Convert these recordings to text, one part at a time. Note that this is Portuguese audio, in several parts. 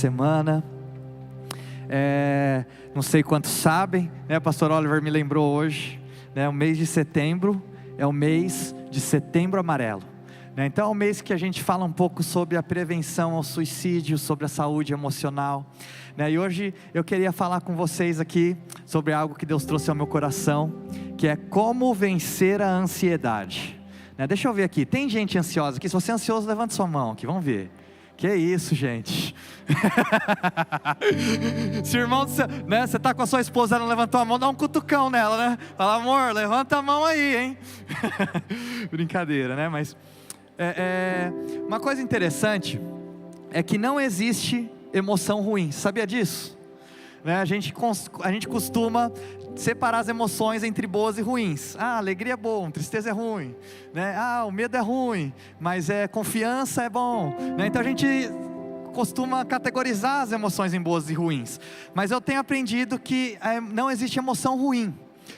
semana. Não sei quantos sabem, né? O pastor Oliver me lembrou hoje, né? O mês de setembro é o mês de Setembro Amarelo, né? Então é um mês que a gente fala um pouco sobre a prevenção ao suicídio, sobre a saúde emocional, né? E hoje eu queria falar com vocês aqui sobre algo que Deus trouxe ao meu coração, que é como vencer a ansiedade, né? Deixa eu ver aqui, tem gente ansiosa aqui? Se você é ansioso, levante sua mão aqui, vamos ver. Que isso, gente. Se o irmão, né, você está com a sua esposa, ela não levantou a mão, dá um cutucão nela, né? Fala, amor, levanta a mão aí, hein? Brincadeira, né? Mas uma coisa interessante é que não existe emoção ruim. Sabia disso? Né? A gente costuma separar as emoções entre boas e ruins. Alegria é bom, tristeza é ruim, né? O medo é ruim, mas confiança é bom, né? Então a gente costuma categorizar as emoções em boas e ruins, mas eu tenho aprendido que não existe emoção ruim.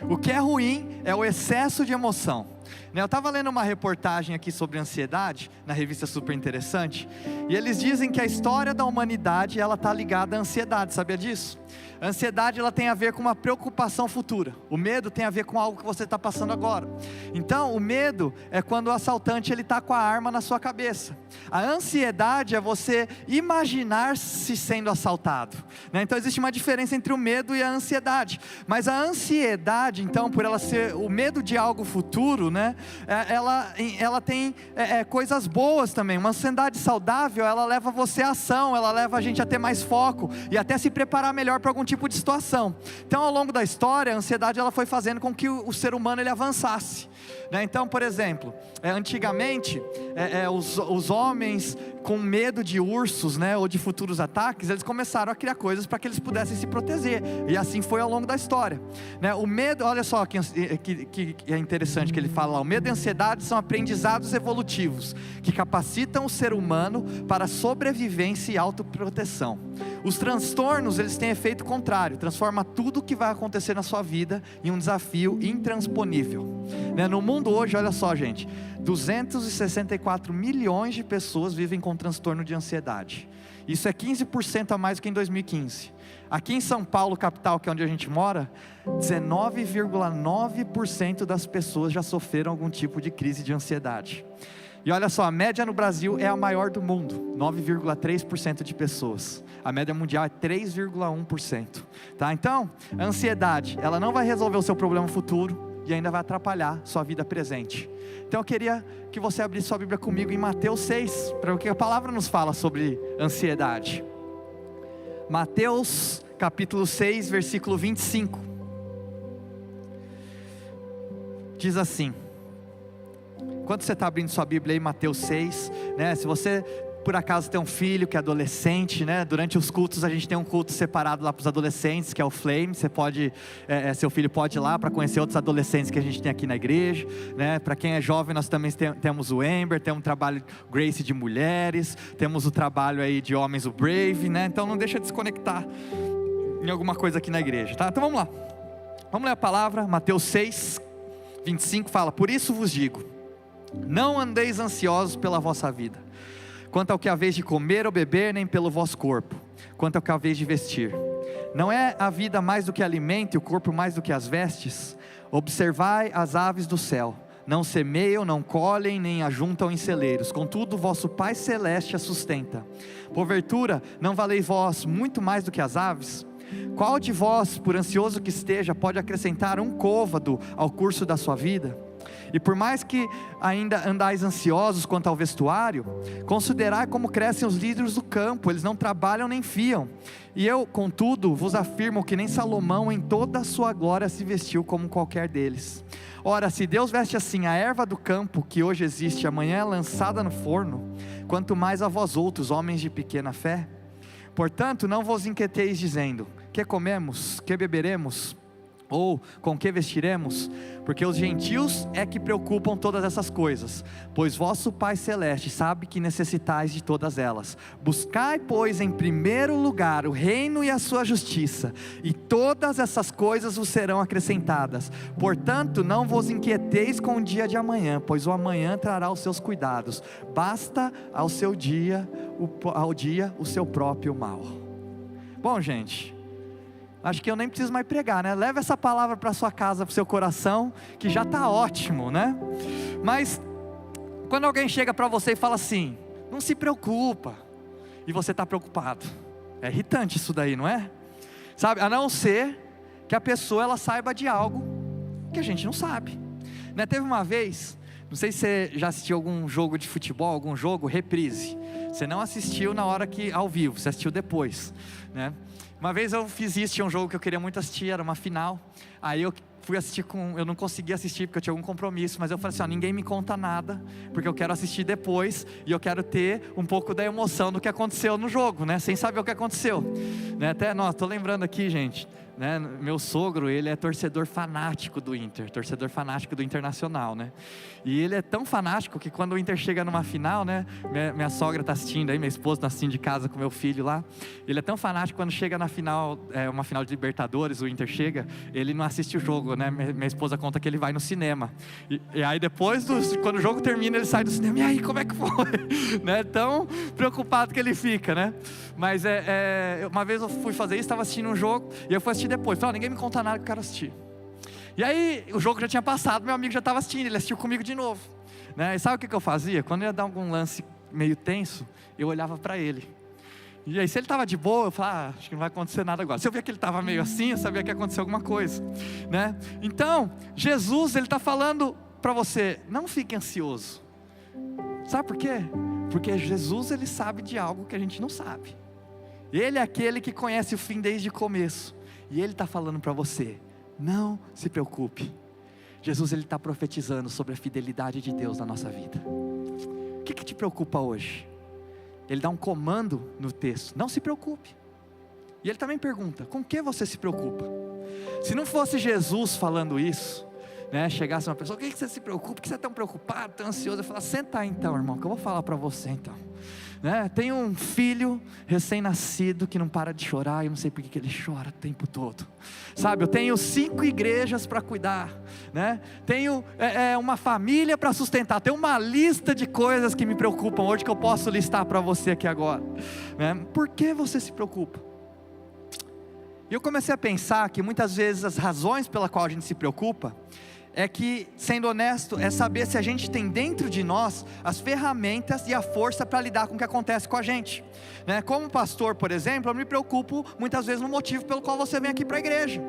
O que é ruim é o excesso de emoção, né? Eu estava lendo uma reportagem aqui sobre ansiedade, na revista Super Interessante, e eles dizem que a história da humanidade ela está ligada à ansiedade, sabia disso? A ansiedade ela tem a ver com uma preocupação futura, o medo tem a ver com algo que você está passando agora. Então o medo é quando o assaltante ele está com a arma na sua cabeça. A ansiedade é você imaginar-se sendo assaltado, né? Então existe uma diferença entre o medo e a ansiedade, mas a ansiedade então, por ela ser o medo de algo futuro, né? Ela tem coisas boas também. Uma ansiedade saudável, ela leva você à ação, ela leva a gente a ter mais foco e até se preparar melhor para algum tipo de situação. Então ao longo da história, a ansiedade ela foi fazendo com que o ser humano ele avançasse, né? Então, por exemplo, antigamente os homens com medo de ursos, né, ou de futuros ataques, eles começaram a criar coisas para que eles pudessem se proteger, e assim foi ao longo da história, né? O medo, olha só que é interessante que ele fala lá, o medo e a ansiedade são aprendizados evolutivos, que capacitam o ser humano para sobrevivência e autoproteção. Os transtornos, eles têm efeito contrário, transforma tudo o que vai acontecer na sua vida em um desafio intransponível, né? No mundo hoje, olha só gente, 264 milhões de pessoas vivem com transtorno de ansiedade. Isso é 15% a mais do que em 2015. Aqui em São Paulo, capital, que é onde a gente mora, 19,9% das pessoas já sofreram algum tipo de crise de ansiedade. E olha só, a média no Brasil é a maior do mundo, 9,3% de pessoas. A média mundial é 3,1%, tá? Então, a ansiedade, ela não vai resolver o seu problema futuro e ainda vai atrapalhar sua vida presente. Então eu queria que você abrisse sua Bíblia comigo em Mateus 6, para o que a palavra nos fala sobre ansiedade. Mateus capítulo 6, versículo 25. Diz assim, enquanto você está abrindo sua Bíblia aí, Mateus 6, né? Se você por acaso tem um filho que é adolescente, né? Durante os cultos a gente tem um culto separado lá para os adolescentes, que é o Flame. Você pode, seu filho pode ir lá para conhecer outros adolescentes que a gente tem aqui na igreja, né? Para quem é jovem, nós também temos o Ember, temos um trabalho Grace de mulheres, temos o trabalho aí de homens, o Brave, né? Então não deixa de se conectar em alguma coisa aqui na igreja, tá? Então vamos lá, vamos ler a palavra. Mateus 6, 25 fala: por isso vos digo, não andeis ansiosos pela vossa vida, quanto ao que haveis de comer ou beber, nem pelo vosso corpo, quanto ao que haveis de vestir. Não é a vida mais do que alimento e o corpo mais do que as vestes? Observai as aves do céu, não semeiam, não colhem, nem ajuntam em celeiros, contudo vosso Pai Celeste as sustenta. Porventura, não valeis vós muito mais do que as aves? Qual de vós, por ansioso que esteja, pode acrescentar um côvado ao curso da sua vida? E por mais que ainda andais ansiosos quanto ao vestuário, considerai como crescem os lírios do campo, eles não trabalham nem fiam. E eu, contudo, vos afirmo que nem Salomão em toda a sua glória se vestiu como qualquer deles. Ora, se Deus veste assim a erva do campo, que hoje existe, amanhã é lançada no forno, quanto mais a vós outros, homens de pequena fé? Portanto, não vos inquieteis dizendo, que comemos, que beberemos, Ou com que vestiremos? Porque os gentios é que preocupam todas essas coisas, pois vosso Pai Celeste sabe que necessitais de todas elas. Buscai, pois, em primeiro lugar o reino e a sua justiça, e todas essas coisas vos serão acrescentadas. Portanto, não vos inquieteis com o dia de amanhã, pois o amanhã trará os seus cuidados. Basta ao dia o seu próprio mal. Bom, gente, acho que eu nem preciso mais pregar, né? Leva essa palavra para sua casa, para o seu coração, que já está ótimo, né? Mas, quando alguém chega para você e fala assim, não se preocupa, e você está preocupado, é irritante isso daí, não é? Sabe, a não ser que a pessoa ela saiba de algo que a gente não sabe, né? Teve uma vez, não sei se você já assistiu algum jogo de futebol, algum jogo, reprise. Você não assistiu na hora que, ao vivo, você assistiu depois, né? Uma vez eu fiz isso, tinha um jogo que eu queria muito assistir, era uma final. Aí eu fui assistir eu não consegui assistir porque eu tinha algum compromisso, mas eu falei assim, ninguém me conta nada, porque eu quero assistir depois, e eu quero ter um pouco da emoção do que aconteceu no jogo, né? Sem saber o que aconteceu, né? Até, tô lembrando aqui, gente, né? Meu sogro, ele é torcedor fanático do Inter, torcedor fanático do Internacional, né? E ele é tão fanático que quando o Inter chega numa final, né? Minha sogra está assistindo aí, minha esposa está assistindo de casa com meu filho lá. Ele é tão fanático, quando chega na final, uma final de Libertadores, o Inter chega, ele não assiste o jogo, né? Minha esposa conta que ele vai no cinema. E aí depois, quando o jogo termina, ele sai do cinema, e aí, como é que foi? Né? Tão preocupado que ele fica, né? Mas uma vez eu fui fazer isso, estava assistindo um jogo, e eu fui assistir depois, falei, ninguém me conta nada que eu quero assistir. E aí, o jogo já tinha passado, meu amigo já estava assistindo, ele assistiu comigo de novo, né? E sabe o que eu fazia? Quando ia dar algum lance meio tenso, eu olhava para ele. E aí, se ele estava de boa, eu falava, acho que não vai acontecer nada agora. Se eu via que ele estava meio assim, eu sabia que ia acontecer alguma coisa, né? Então, Jesus, ele está falando para você, não fique ansioso. Sabe por quê? Porque Jesus, ele sabe de algo que a gente não sabe. Ele é aquele que conhece o fim desde o começo. E ele está falando para você, não se preocupe. Jesus, ele está profetizando sobre a fidelidade de Deus na nossa vida. O que te preocupa hoje? Ele dá um comando no texto, não se preocupe. E ele também pergunta, com que você se preocupa? Se não fosse Jesus falando isso, né, chegasse uma pessoa, o que você se preocupa? Por que você é tão preocupado, tão ansioso? Eu falo, senta aí então, irmão, que eu vou falar para você então. Né? Tem um filho recém-nascido que não para de chorar, e eu não sei por que ele chora o tempo todo, sabe? Eu tenho 5 igrejas para cuidar, né? Tenho uma família para sustentar, tenho uma lista de coisas que me preocupam hoje, que eu posso listar para você aqui agora, né? Por que você se preocupa? E eu comecei a pensar que muitas vezes as razões pela qual a gente se preocupa é que, sendo honesto, é saber se a gente tem dentro de nós as ferramentas e a força para lidar com o que acontece com a gente, né? Como pastor, por exemplo, eu me preocupo muitas vezes no motivo pelo qual você vem aqui para a igreja.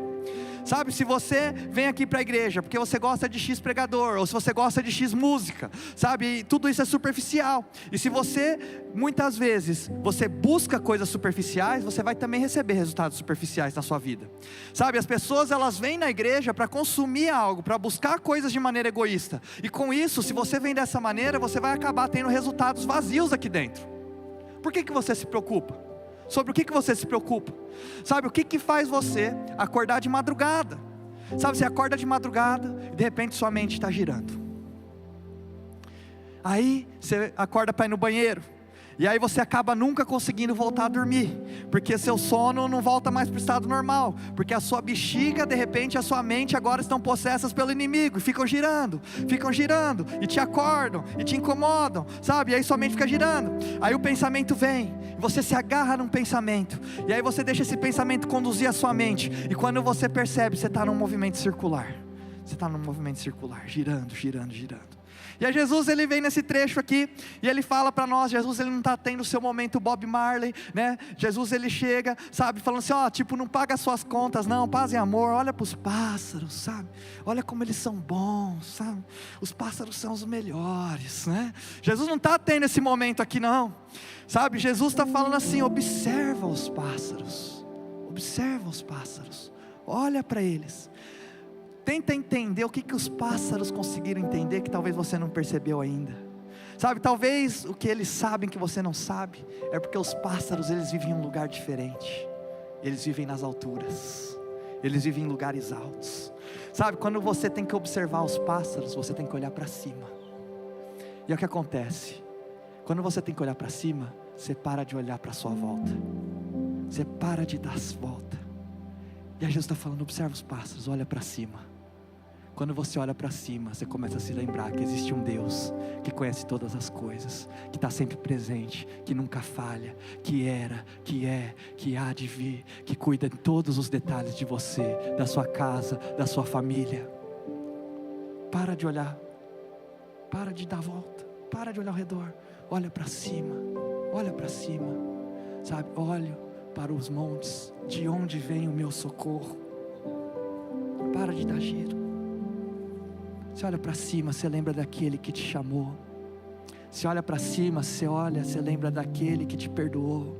Sabe, se você vem aqui para a igreja porque você gosta de X pregador, ou se você gosta de X música, sabe, tudo isso é superficial. E se você, muitas vezes, você busca coisas superficiais, você vai também receber resultados superficiais na sua vida. Sabe, as pessoas elas vêm na igreja para consumir algo, para buscar coisas de maneira egoísta. E com isso, se você vem dessa maneira, você vai acabar tendo resultados vazios aqui dentro. Por que você se preocupa? Sobre o que você se preocupa? Sabe, o que faz você acordar de madrugada? Sabe, você acorda de madrugada e de repente sua mente está girando. Aí você acorda para ir no banheiro, e aí você acaba nunca conseguindo voltar a dormir, porque seu sono não volta mais para o estado normal, porque a sua bexiga, de repente a sua mente agora estão possessas pelo inimigo, e ficam girando, e te acordam, e te incomodam, sabe, e aí sua mente fica girando, aí o pensamento vem, você se agarra num pensamento, e aí você deixa esse pensamento conduzir a sua mente, e quando você percebe, você está num movimento circular, girando. E aí Jesus ele vem nesse trecho aqui, e ele fala para nós, Jesus ele não está tendo o seu momento Bob Marley, né? Jesus ele chega, sabe, falando assim, tipo, não paga as suas contas não, paz e amor, olha para os pássaros, sabe, olha como eles são bons, sabe, os pássaros são os melhores, né? Jesus não está tendo esse momento aqui não, sabe, Jesus está falando assim, observa os pássaros, olha para eles. Tenta entender o que os pássaros conseguiram entender que talvez você não percebeu ainda. Sabe, talvez o que eles sabem que você não sabe é porque os pássaros eles vivem em um lugar diferente. Eles vivem nas alturas. eles vivem em lugares altos. Sabe, quando você tem que observar os pássaros, você tem que olhar para cima. E é o que acontece, quando você tem que olhar para cima, você para de olhar para a sua volta, você para de dar as voltas. E aí Jesus está falando, observa os pássaros, olha para cima. Quando você olha para cima, você começa a se lembrar que existe um Deus que conhece todas as coisas, que está sempre presente, que nunca falha, que era, que é, que há de vir, que cuida de todos os detalhes de você, da sua casa, da sua família. Para de olhar, para de dar volta, para de olhar ao redor, olha para cima, sabe, olho para os montes, de onde vem o meu socorro. Para de dar giro. Você olha para cima, você lembra daquele que te chamou. Você olha para cima, você lembra daquele que te perdoou.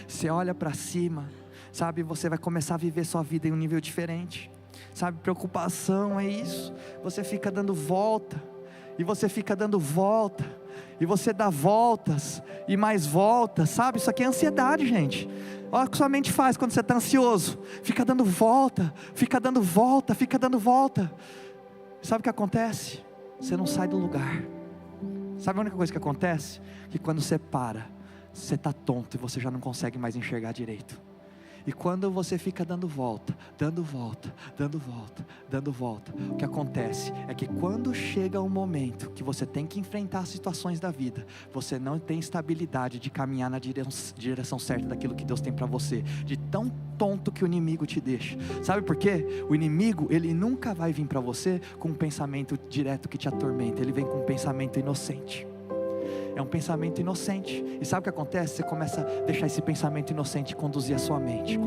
Você olha para cima, sabe, você vai começar a viver sua vida em um nível diferente. Sabe, preocupação é isso. Você fica dando volta, e você fica dando volta, e você dá voltas, e mais voltas, sabe, isso aqui é ansiedade, gente. Olha o que sua mente faz quando você está ansioso. Fica dando volta, fica dando volta, fica dando volta. Sabe o que acontece? Você não sai do lugar. Sabe a única coisa que acontece? Que quando você para, você está tonto e você já não consegue mais enxergar direito. E quando você fica dando volta, o que acontece é que quando chega um momento que você tem que enfrentar as situações da vida, você não tem estabilidade de caminhar na direção certa daquilo que Deus tem para você, de tão tonto que o inimigo te deixa. Sabe por quê? O inimigo, ele nunca vai vir para você com um pensamento direto que te atormenta, ele vem com um pensamento inocente. É um pensamento inocente. E sabe o que acontece? Você começa a deixar esse pensamento inocente conduzir a sua mente.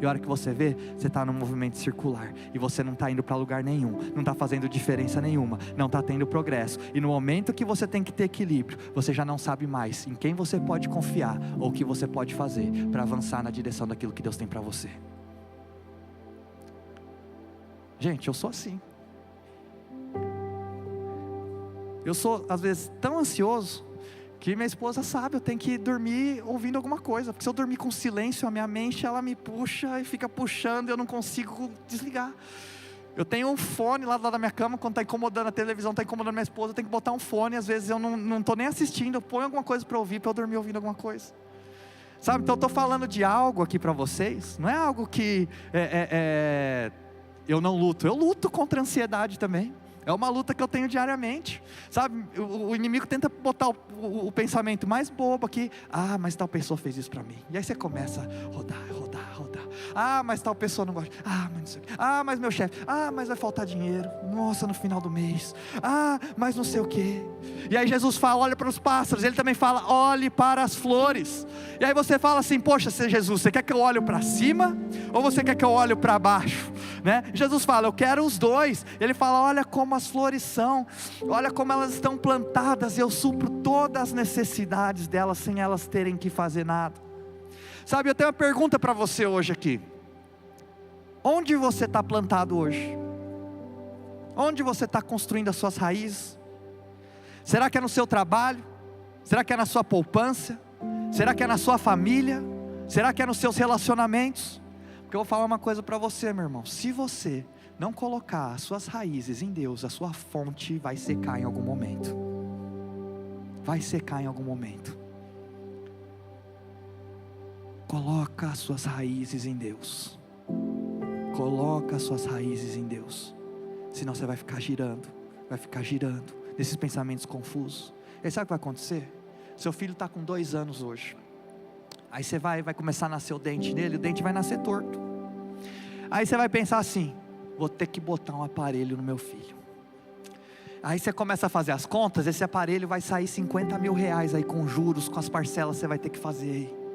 E a hora que você vê, você está num movimento circular, e você não está indo para lugar nenhum, não está fazendo diferença nenhuma, não está tendo progresso. E no momento que você tem que ter equilíbrio, você já não sabe mais em quem você pode confiar, ou o que você pode fazer para avançar na direção daquilo que Deus tem para você. Gente, eu sou assim. Eu sou, às vezes, tão ansioso, que minha esposa sabe, eu tenho que dormir ouvindo alguma coisa, porque se eu dormir com silêncio, a minha mente, ela me puxa e fica puxando, e eu não consigo desligar. Eu tenho um fone lá do lado da minha cama, quando está incomodando a televisão, está incomodando minha esposa, eu tenho que botar um fone, às vezes eu não estou nem assistindo, eu ponho alguma coisa para ouvir, para eu dormir ouvindo alguma coisa. Sabe, então eu estou falando de algo aqui para vocês, não é algo que eu não luto, eu luto contra a ansiedade também. É uma luta que eu tenho diariamente, sabe, o inimigo tenta botar o pensamento mais bobo aqui, mas tal pessoa fez isso para mim, e aí você começa a rodar, mas tal pessoa não gosta, mas não sei o quê, mas meu chefe, mas vai faltar dinheiro, nossa, no final do mês, mas não sei o que. E aí Jesus fala, olha para os pássaros, ele também fala, olhe para as flores. E aí você fala assim, poxa, Jesus, você quer que eu olhe para cima, ou você quer que eu olhe para baixo, né? Jesus fala, eu quero os dois. Ele fala, olha como as flores são, olha como elas estão plantadas, e eu supro todas as necessidades delas, sem elas terem que fazer nada. Sabe, eu tenho uma pergunta para você hoje aqui. Onde você está plantado hoje? Onde você está construindo as suas raízes? Será que é no seu trabalho? Será que é na sua poupança? Será que é na sua família? Será que é nos seus relacionamentos? Porque eu vou falar uma coisa para você, meu irmão. Se você não colocar as suas raízes em Deus, a sua fonte vai secar em algum momento. Vai secar em algum momento. Coloca as suas raízes em Deus. Coloca as suas raízes em Deus. Senão você vai ficar girando nesses pensamentos confusos. E sabe o que vai acontecer? Seu filho está com 2 anos hoje. Aí você vai começar a nascer o dente nele, o dente vai nascer torto. Aí você vai pensar assim, vou ter que botar um aparelho no meu filho. Aí você começa a fazer as contas, esse aparelho vai sair 50 mil reais aí com juros, com as parcelas você vai ter que fazer aí.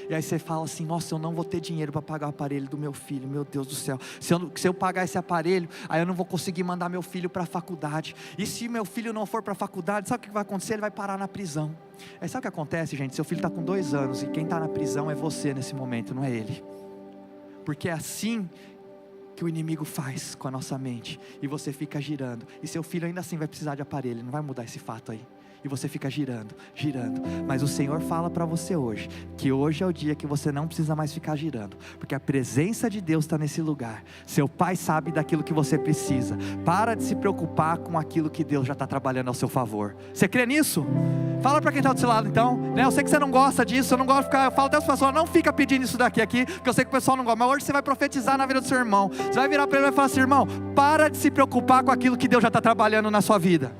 E aí você fala assim, nossa, eu não vou ter dinheiro para pagar o aparelho do meu filho, meu Deus do céu. Se eu pagar esse aparelho, aí eu não vou conseguir mandar meu filho para a faculdade. E se meu filho não for para a faculdade, sabe o que vai acontecer? Ele vai parar na prisão. Aí sabe o que acontece, gente? Seu filho está com 2 anos, e quem está na prisão é você nesse momento, não é ele. Porque é assim que o inimigo faz com a nossa mente, e você fica girando, e seu filho ainda assim vai precisar de aparelho, não vai mudar esse fato aí. e você fica girando, girando. Mas o Senhor fala para você hoje, que hoje é o dia que você não precisa mais ficar girando, porque a presença de Deus está nesse lugar. Seu Pai sabe daquilo que você precisa. Para de se preocupar com aquilo que Deus já está trabalhando ao seu favor. Você crê nisso? Fala para quem está do seu lado então, né? Eu sei que você não gosta disso, eu não gosto de ficar, eu falo até as pessoas, não fica pedindo isso daqui, porque eu sei que o pessoal não gosta, mas hoje você vai profetizar na vida do seu irmão. Você vai virar para ele e vai falar assim: irmão, para de se preocupar com aquilo que Deus já está trabalhando na sua vida.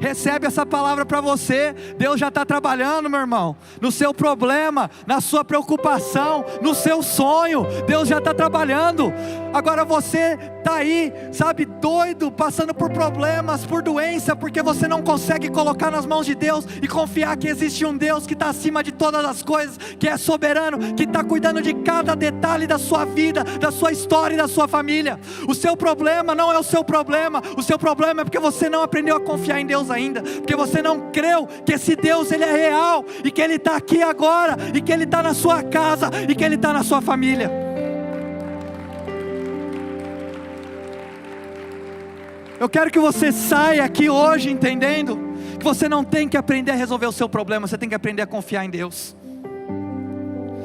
Recebe essa palavra para você. Deus já está trabalhando, meu irmão, no seu problema, na sua preocupação, no seu sonho. Deus já está trabalhando. Agora você está aí, sabe, doido, passando por problemas, por doença, porque você não consegue colocar nas mãos de Deus e confiar que existe um Deus que está acima de todas as coisas, que é soberano, que está cuidando de cada detalhe da sua vida, da sua história e da sua família. O seu problema não é o seu problema. O seu problema é porque você não aprendeu a confiar em Deus ainda, porque você não creu que esse Deus ele é real, e que Ele está aqui agora, e que Ele está na sua casa, e que Ele está na sua família. Eu quero que você saia aqui hoje entendendo que você não tem que aprender a resolver o seu problema, você tem que aprender a confiar em Deus.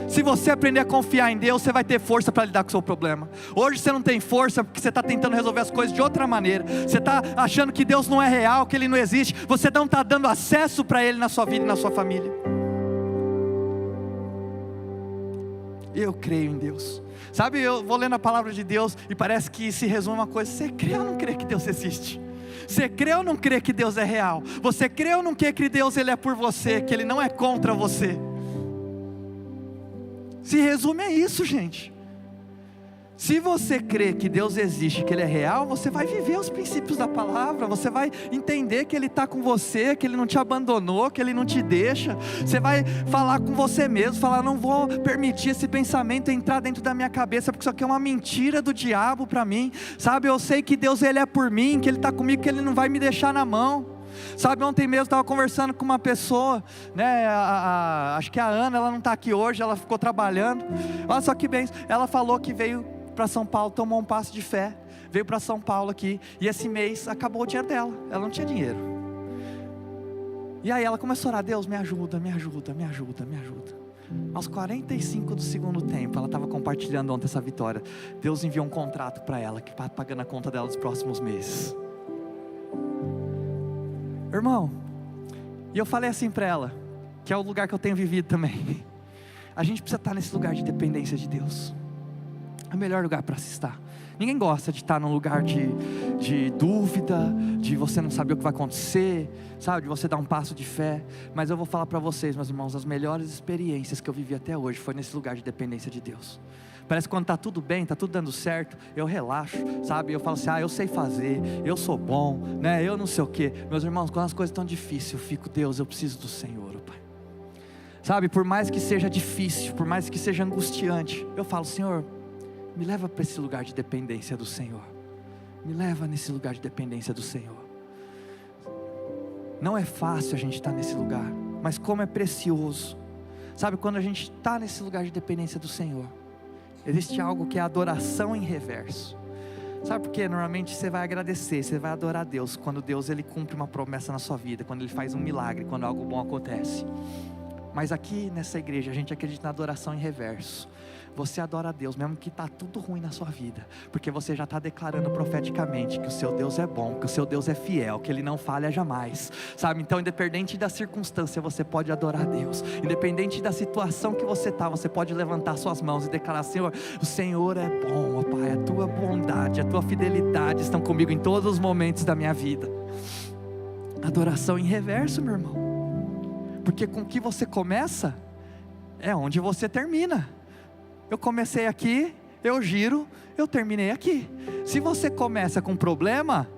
Se você aprender a confiar em Deus, você vai ter força para lidar com o seu problema. Hoje você não tem força porque você está tentando resolver as coisas de outra maneira. Você está achando que Deus não é real, que Ele não existe. Você não está dando acesso para Ele na sua vida e na sua família. Eu creio em Deus. Sabe, eu vou lendo a palavra de Deus e parece que se resume uma coisa: você crê ou não crê que Deus existe? Você crê ou não crê que Deus é real? Você crê ou não crê que Deus ele é por você, que Ele não é contra você? Se resume a isso, gente. Se você crê que Deus existe, que Ele é real, você vai viver os princípios da palavra, você vai entender que Ele está com você, que Ele não te abandonou, que Ele não te deixa. Você vai falar com você mesmo, falar: não vou permitir esse pensamento entrar dentro da minha cabeça, porque isso aqui é uma mentira do diabo para mim. Sabe, eu sei que Deus ele é por mim, que Ele está comigo, que Ele não vai me deixar na mão. Sabe, ontem mesmo eu estava conversando com uma pessoa, né, acho que a Ana, ela não está aqui hoje, ela ficou trabalhando. Olha só que bem, ela falou que veio para São Paulo, tomou um passo de fé, veio para São Paulo aqui, e esse mês acabou o dinheiro dela, ela não tinha dinheiro. E aí ela começou a orar: Deus me ajuda, me ajuda, me ajuda, me ajuda. Aos 45 do segundo tempo, ela estava compartilhando ontem essa vitória. Deus enviou um contrato para ela, que está pagando a conta dela dos próximos meses. Irmão, e eu falei assim para ela, que é o lugar que eu tenho vivido também: a gente precisa estar nesse lugar de dependência de Deus. É o melhor lugar para se estar. Ninguém gosta de estar num lugar de dúvida, de você não saber o que vai acontecer, sabe, de você dar um passo de fé. Mas eu vou falar para vocês, meus irmãos, as melhores experiências que eu vivi até hoje foi nesse lugar de dependência de Deus. Parece que quando está tudo bem, está tudo dando certo, eu relaxo, sabe, eu falo assim: eu sei fazer, eu sou bom, né, eu não sei o que. Meus irmãos, quando as coisas estão difíceis, eu fico: Deus, eu preciso do Senhor, Pai. Sabe, por mais que seja difícil, por mais que seja angustiante, eu falo: Senhor, me leva para esse lugar de dependência do Senhor. Me leva nesse lugar de dependência do Senhor. Não é fácil a gente estar nesse lugar, mas como é precioso. Sabe, quando a gente está nesse lugar de dependência do Senhor, existe algo que é adoração em reverso. Sabe por quê? Normalmente você vai agradecer, você vai adorar a Deus quando Deus ele cumpre uma promessa na sua vida, quando Ele faz um milagre, quando algo bom acontece. Mas aqui nessa igreja a gente acredita na adoração em reverso. Você adora a Deus mesmo que está tudo ruim na sua vida, porque você já está declarando profeticamente que o seu Deus é bom, que o seu Deus é fiel, que Ele não falha jamais, sabe? Então, independente da circunstância, você pode adorar a Deus. Independente da situação que você está, você pode levantar suas mãos e declarar: Senhor, o Senhor é bom, ó Pai, a Tua bondade, a Tua fidelidade estão comigo em todos os momentos da minha vida. Adoração em reverso, meu irmão, porque com o que você começa, é onde você termina. Eu comecei aqui, eu giro, eu terminei aqui. Se você começa com problema,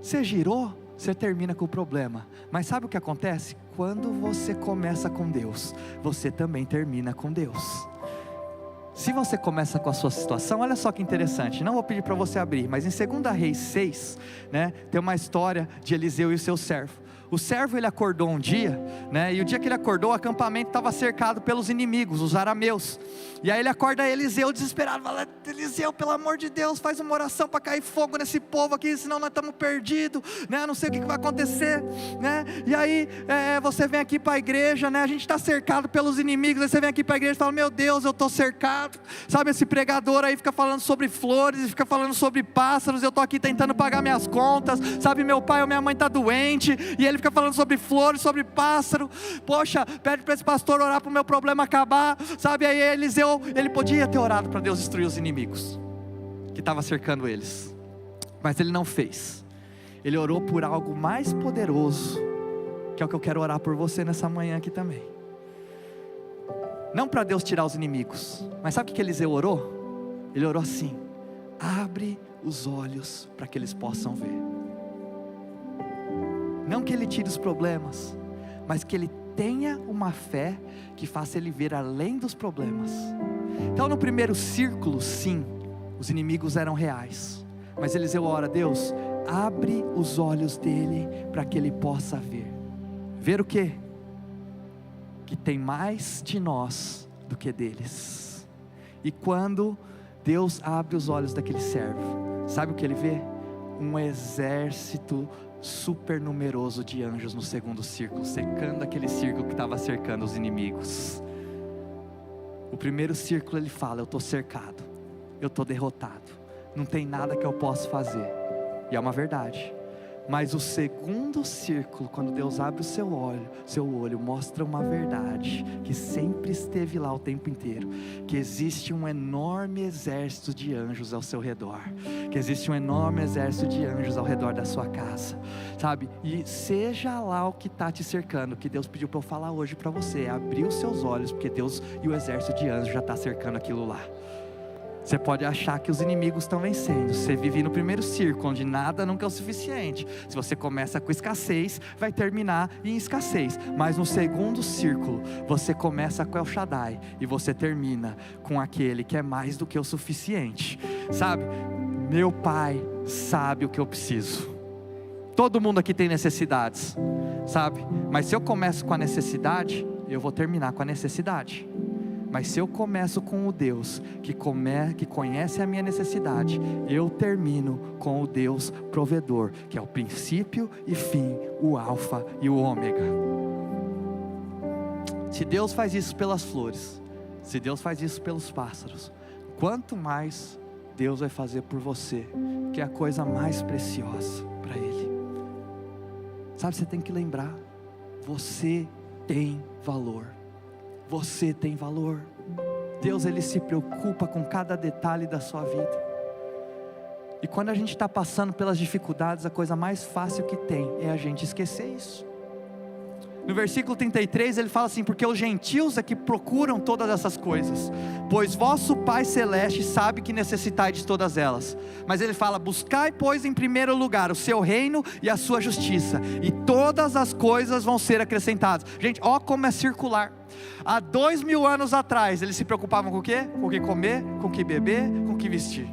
você girou, você termina com o problema. Mas sabe o que acontece? Quando você começa com Deus, você também termina com Deus. Se você começa com a sua situação, olha só que interessante, não vou pedir para você abrir, mas em 2 Reis 6, né, tem uma história de Eliseu e o seu servo. O servo ele acordou um dia, né? E o dia que ele acordou, o acampamento estava cercado pelos inimigos, os arameus. E aí ele acorda Eliseu desesperado, fala: Eliseu, pelo amor de Deus, faz uma oração para cair fogo nesse povo aqui, senão nós estamos perdidos, né? Não sei o que vai acontecer, né? E aí você vem aqui para a igreja, né? A gente está cercado pelos inimigos. Aí você vem aqui para a igreja e fala: meu Deus, eu estou cercado. Sabe, esse pregador aí fica falando sobre flores, fica falando sobre pássaros. Eu estou aqui tentando pagar minhas contas. Sabe, meu pai ou minha mãe está doente e ele fica falando sobre flores, sobre pássaro. Poxa, pede para esse pastor orar para o meu problema acabar. Sabe, aí Eliseu, ele podia ter orado para Deus destruir os inimigos que estavam cercando eles, mas ele não fez. Ele orou por algo mais poderoso, que é o que eu quero orar por você nessa manhã aqui também. Não para Deus tirar os inimigos, mas sabe o que Eliseu orou? Ele orou assim: abre os olhos para que eles possam ver. Não que ele tire os problemas, mas que ele tenha uma fé que faça ele ver além dos problemas. Então no primeiro círculo, sim, os inimigos eram reais, mas Eliseu ora: Deus, abre os olhos dele para que ele possa ver. Ver o quê? Que tem mais de nós do que deles. E quando Deus abre os olhos daquele servo, sabe o que ele vê? Um exército super numeroso de anjos no segundo círculo, cercando aquele círculo que estava cercando os inimigos. O primeiro círculo ele fala: eu estou cercado, eu estou derrotado, não tem nada que eu possa fazer, e é uma verdade. Mas o segundo círculo, quando Deus abre o seu olho, mostra uma verdade que sempre esteve lá o tempo inteiro: que existe um enorme exército de anjos ao seu redor, que existe um enorme exército de anjos ao redor da sua casa, sabe? E seja lá o que está te cercando, o que Deus pediu para eu falar hoje para você é abrir os seus olhos, porque Deus e o exército de anjos já está cercando aquilo lá. Você pode achar que os inimigos estão vencendo. Você vive no primeiro círculo, onde nada nunca é o suficiente. Se você começa com escassez, vai terminar em escassez. Mas no segundo círculo, você começa com El Shaddai, e você termina com aquele que é mais do que o suficiente. Sabe, meu pai sabe o que eu preciso. Todo mundo aqui tem necessidades, sabe? Mas se eu começo com a necessidade, eu vou terminar com a necessidade. Mas se eu começo com o Deus que conhece a minha necessidade, eu termino com o Deus provedor, que é o princípio e fim, o alfa e o ômega. Se Deus faz isso pelas flores, se Deus faz isso pelos pássaros, quanto mais Deus vai fazer por você, que é a coisa mais preciosa para Ele. Sabe, você tem que lembrar, você tem valor. Você tem valor. Deus, Ele se preocupa com cada detalhe da sua vida. E quando a gente está passando pelas dificuldades, a coisa mais fácil que tem é a gente esquecer isso. No versículo 33 ele fala assim: porque os gentios é que procuram todas essas coisas, pois vosso Pai Celeste sabe que necessitais de todas elas. Mas ele fala: buscai pois em primeiro lugar o seu reino e a sua justiça, e todas as coisas vão ser acrescentadas. Gente, ó como é circular. Há 2000 anos atrás eles se preocupavam com o quê? Com o que comer, com o que beber, com o que vestir.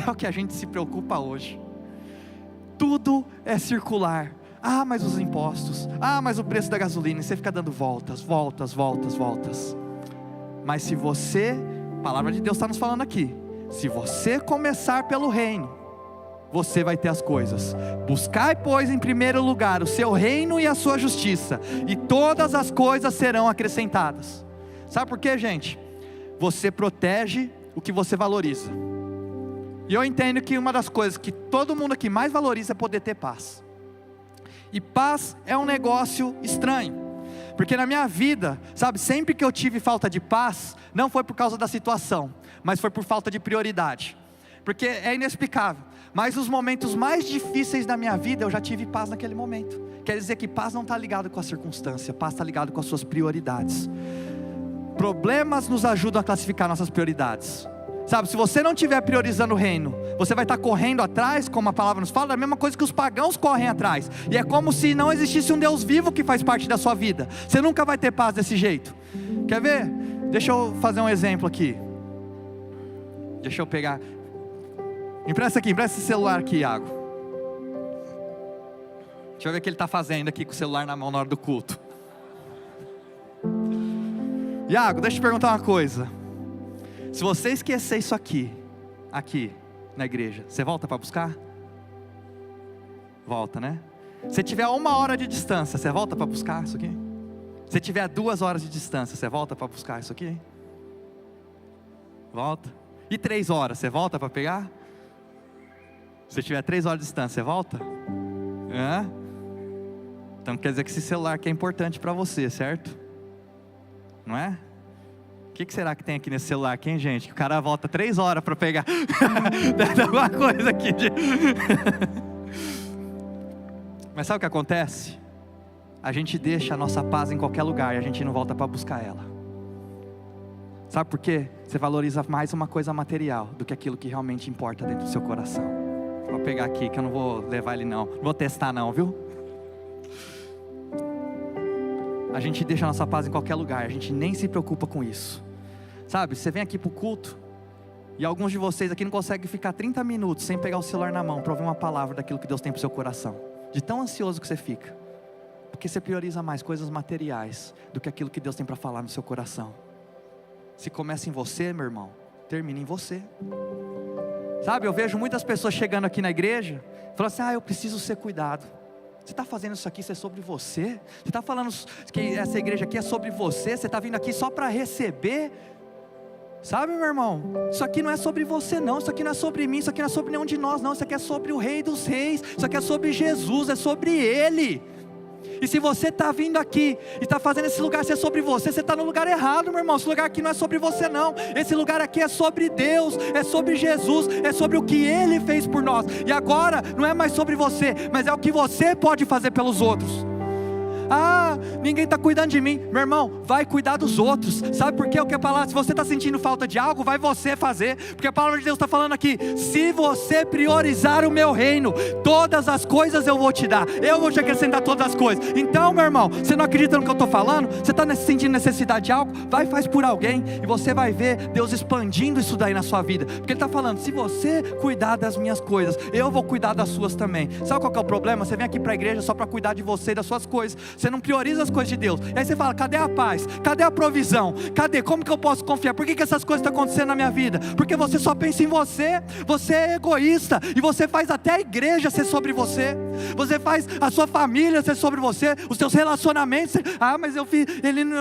É o que a gente se preocupa hoje. Tudo é circular. Ah, mas os impostos, mas o preço da gasolina, e você fica dando voltas. Mas se você, a palavra de Deus está nos falando aqui, se você começar pelo reino, você vai ter as coisas. Buscai pois em primeiro lugar o seu reino e a sua justiça, e todas as coisas serão acrescentadas. Sabe por quê, gente? Você protege o que você valoriza. E eu entendo que uma das coisas que todo mundo aqui mais valoriza é poder ter paz. E paz é um negócio estranho, porque na minha vida, sabe, sempre que eu tive falta de paz, não foi por causa da situação, mas foi por falta de prioridade. Porque é inexplicável, mas os momentos mais difíceis da minha vida, eu já tive paz naquele momento. Quer dizer que paz não está ligado com a circunstância, paz está ligado com as suas prioridades. Problemas nos ajudam a classificar nossas prioridades. Sabe, se você não estiver priorizando o reino, você vai estar correndo atrás, como a palavra nos fala, da mesma coisa que os pagãos correm atrás. E é como se não existisse um Deus vivo que faz parte da sua vida. Você nunca vai ter paz desse jeito. Quer ver? Deixa eu fazer um exemplo aqui. Deixa eu pegar. Empresta esse celular aqui, Iago. Deixa eu ver o que ele está fazendo aqui com o celular na mão na hora do culto. Iago, deixa eu te perguntar uma coisa. Se você esquecer isso aqui na igreja, você volta para buscar? Volta, né? Se tiver 1 hora de distância, você volta para buscar isso aqui? Se tiver 2 horas de distância, você volta para buscar isso aqui? Volta. E 3 horas, você volta para pegar? Se tiver 3 horas de distância, você volta? Então quer dizer que esse celular aqui é importante para você, certo? Não é? O que será que tem aqui nesse celular aqui, hein, gente? Que o cara volta 3 horas para pegar. Deve ter alguma coisa aqui. Mas sabe o que acontece? A gente deixa a nossa paz em qualquer lugar e a gente não volta para buscar ela. Sabe por quê? Você valoriza mais uma coisa material do que aquilo que realmente importa dentro do seu coração. Vou pegar aqui que eu não vou levar ele não. Não vou testar não, viu? A gente deixa a nossa paz em qualquer lugar, a gente nem se preocupa com isso. Sabe, você vem aqui para o culto, e alguns de vocês aqui não conseguem ficar 30 minutos sem pegar o celular na mão para ouvir uma palavra daquilo que Deus tem para o seu coração. De tão ansioso que você fica. Porque você prioriza mais coisas materiais do que aquilo que Deus tem para falar no seu coração. Se começa em você, meu irmão, termina em você. Sabe, eu vejo muitas pessoas chegando aqui na igreja, falando assim, eu preciso ser cuidado. Você está fazendo isso aqui, isso é sobre você? Você está falando que essa igreja aqui é sobre você? Você está vindo aqui só para receber? Sabe, meu irmão, isso aqui não é sobre você não, isso aqui não é sobre mim, isso aqui não é sobre nenhum de nós não, isso aqui é sobre o Rei dos Reis, isso aqui é sobre Jesus, é sobre Ele. E se você está vindo aqui e está fazendo esse lugar ser sobre você, você está no lugar errado, meu irmão. Esse lugar aqui não é sobre você não, esse lugar aqui é sobre Deus, é sobre Jesus, é sobre o que Ele fez por nós. E agora não é mais sobre você, mas é o que você pode fazer pelos outros. Ninguém está cuidando de mim. Meu irmão, vai cuidar dos outros. Sabe por quê? O que a palavra, se você está sentindo falta de algo, vai você fazer. Porque a palavra de Deus está falando aqui, se você priorizar o meu reino, todas as coisas eu vou te dar, eu vou te acrescentar todas as coisas. Então, meu irmão, você não acredita no que eu estou falando? Você está sentindo necessidade de algo? Vai, faz por alguém, e você vai ver Deus expandindo isso daí na sua vida. Porque Ele está falando, se você cuidar das minhas coisas, eu vou cuidar das suas também. Sabe qual que é o problema? Você vem aqui para a igreja só para cuidar de você e das suas coisas. Você não prioriza as coisas de Deus. E aí você fala, cadê a paz? Cadê a provisão? Cadê? Como que eu posso confiar? Por que essas coisas estão acontecendo na minha vida? Porque você só pensa em você. Você é egoísta. E você faz até a igreja ser sobre você. Você faz a sua família ser sobre você. Os seus relacionamentos. Mas eu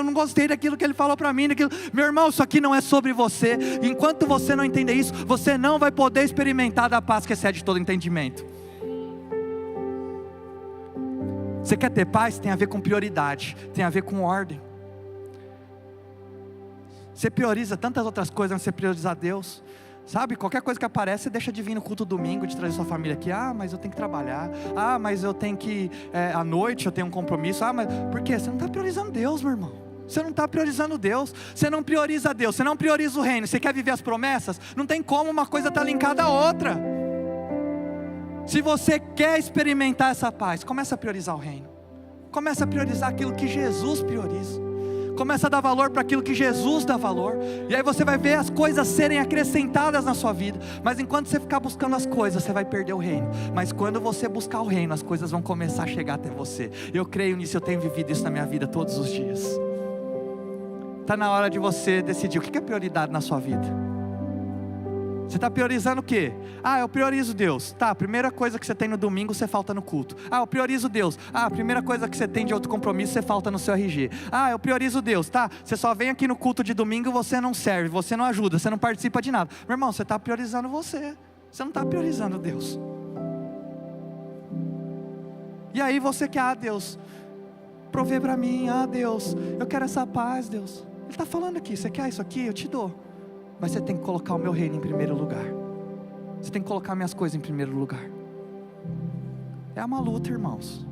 não gostei daquilo que ele falou para mim. Daquilo. Meu irmão, isso aqui não é sobre você. Enquanto você não entender isso, você não vai poder experimentar da paz que excede todo entendimento. Você quer ter paz? Tem a ver com prioridade, tem a ver com ordem. Você prioriza tantas outras coisas, mas você prioriza Deus. Sabe, qualquer coisa que aparece, você deixa de vir no culto domingo, de trazer sua família aqui. Mas eu tenho que trabalhar. Mas eu tenho que, à noite eu tenho um compromisso. Mas por quê? Você não está priorizando Deus, meu irmão. Você não está priorizando Deus. Você não prioriza Deus, você não prioriza o reino. Você quer viver as promessas? Não tem como uma coisa estar linkada à outra. Se você quer experimentar essa paz, começa a priorizar o reino. Começa a priorizar aquilo que Jesus prioriza. Começa a dar valor para aquilo que Jesus dá valor. E aí você vai ver as coisas serem acrescentadas na sua vida. Mas enquanto você ficar buscando as coisas, você vai perder o reino. Mas quando você buscar o reino, as coisas vão começar a chegar até você. Eu creio nisso, eu tenho vivido isso na minha vida todos os dias. Está na hora de você decidir o que é prioridade na sua vida. Você está priorizando o quê? Eu priorizo Deus. Tá, a primeira coisa que você tem no domingo, você falta no culto. Eu priorizo Deus. A primeira coisa que você tem de outro compromisso, você falta no seu RG. Eu priorizo Deus. Tá, você só vem aqui no culto de domingo, você não serve, você não ajuda, você não participa de nada. Meu irmão, você está priorizando você. Você não está priorizando Deus. E aí você quer, Deus, provê para mim. Deus, eu quero essa paz, Deus. Ele está falando aqui, você quer isso aqui? Eu te dou. Mas você tem que colocar o meu reino em primeiro lugar. Você tem que colocar minhas coisas em primeiro lugar. É uma luta, irmãos.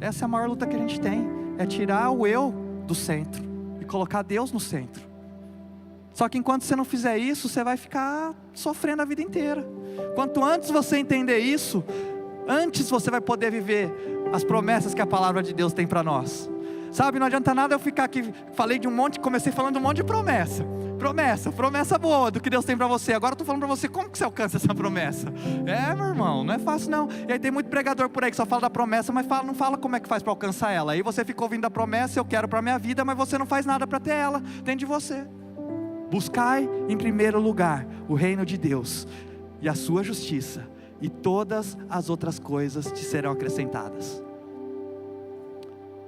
Essa é a maior luta que a gente tem. É tirar o eu do centro e colocar Deus no centro. Só que enquanto você não fizer isso, você vai ficar sofrendo a vida inteira. Quanto antes você entender isso, antes você vai poder viver as promessas que a palavra de Deus tem para nós. Sabe, não adianta nada eu ficar aqui, comecei falando de um monte de promessa. Promessa boa do que Deus tem para você. Agora eu estou falando para você como que você alcança essa promessa. Meu irmão, não é fácil não. E aí tem muito pregador por aí que só fala da promessa, mas não fala como é que faz para alcançar ela. Aí você fica ouvindo a promessa, eu quero para minha vida, mas você não faz nada para ter ela, dentro de você. Buscai em primeiro lugar o reino de Deus e a sua justiça, e todas as outras coisas te serão acrescentadas.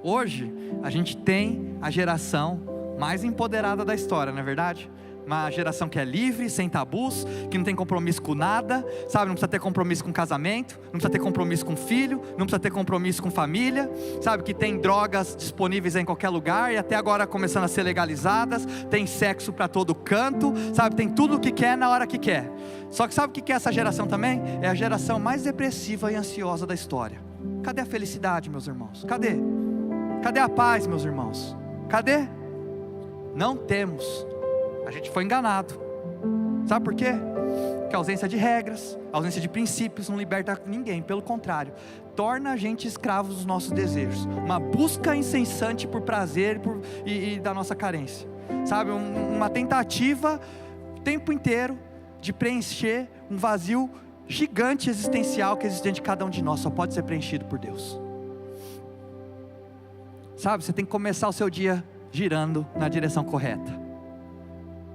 Hoje a gente tem a geração mais empoderada da história, não é verdade? Uma geração que é livre, sem tabus, que não tem compromisso com nada, sabe? Não precisa ter compromisso com casamento, não precisa ter compromisso com filho, não precisa ter compromisso com família, sabe? Que tem drogas disponíveis em qualquer lugar e até agora começando a ser legalizadas, tem sexo para todo canto, sabe? Tem tudo o que quer na hora que quer. Só que sabe o que é essa geração também? É a geração mais depressiva e ansiosa da história. Cadê a felicidade, meus irmãos? Cadê? Cadê a paz, meus irmãos? Cadê? Não temos. A gente foi enganado. Sabe por quê? Porque a ausência de regras, a ausência de princípios não liberta ninguém. Pelo contrário, torna a gente escravos dos nossos desejos. Uma busca incessante por prazer e da nossa carência. Sabe, uma tentativa o tempo inteiro de preencher um vazio gigante existencial que existe dentro de cada um de nós. Só pode ser preenchido por Deus. Sabe, você tem que começar o seu dia girando na direção correta.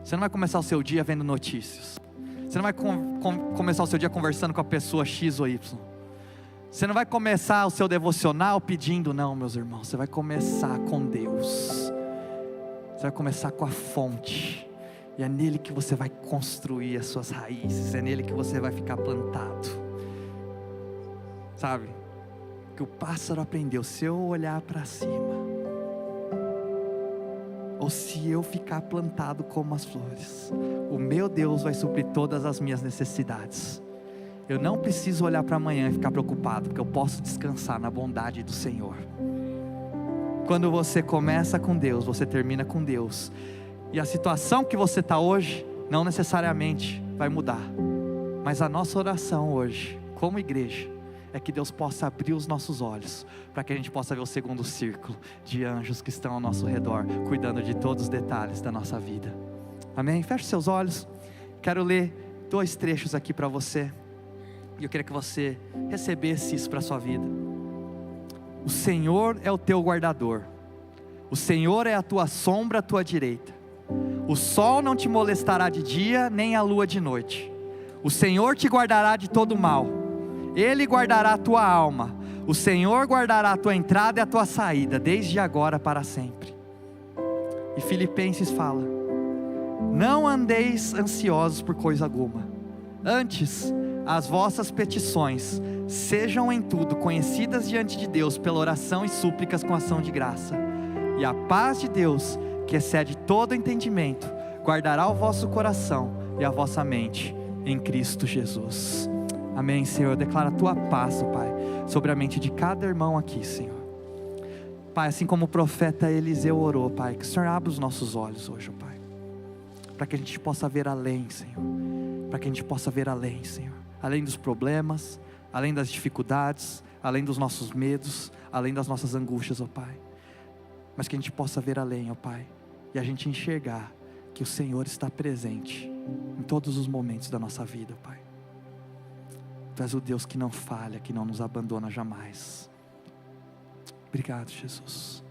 Você não vai começar o seu dia vendo notícias. Você não vai começar o seu dia conversando com a pessoa X ou Y. Você não vai começar o seu devocional pedindo, não, meus irmãos. Você vai começar com Deus. Você vai começar com a fonte. E é nele que você vai construir as suas raízes. É nele que você vai ficar plantado. Sabe? Que o pássaro aprendeu, se eu olhar para cima, ou se eu ficar plantado como as flores, o meu Deus vai suprir todas as minhas necessidades. Eu não preciso olhar para amanhã e ficar preocupado, porque eu posso descansar na bondade do Senhor. Quando você começa com Deus, você termina com Deus. E a situação que você está hoje, não necessariamente vai mudar. Mas a nossa oração hoje, como igreja, é que Deus possa abrir os nossos olhos, para que a gente possa ver o segundo círculo de anjos que estão ao nosso redor, cuidando de todos os detalhes da nossa vida. Amém? Feche seus olhos. Quero ler 2 trechos aqui para você, e eu queria que você recebesse isso para a sua vida. O Senhor é o teu guardador, o Senhor é a tua sombra à tua direita. O sol não te molestará de dia, nem a lua de noite. O Senhor te guardará de todo mal. Ele guardará a tua alma. O Senhor guardará a tua entrada e a tua saída, desde agora para sempre. E Filipenses fala: não andeis ansiosos por coisa alguma. Antes, as vossas petições sejam em tudo conhecidas diante de Deus pela oração e súplicas com ação de graça. E a paz de Deus, que excede todo entendimento, guardará o vosso coração e a vossa mente em Cristo Jesus. Amém, Senhor. Eu declaro a tua paz, Pai, sobre a mente de cada irmão aqui, Senhor. Pai, assim como o profeta Eliseu orou, Pai, que o Senhor abra os nossos olhos hoje, Pai, para que a gente possa ver além, Senhor. Para que a gente possa ver além, Senhor. Além dos problemas, além das dificuldades, além dos nossos medos, além das nossas angústias, ó Pai. Mas que a gente possa ver além, ó Pai, e a gente enxergar que o Senhor está presente em todos os momentos da nossa vida, Pai. Tu és o Deus que não falha, que não nos abandona jamais. Obrigado, Jesus.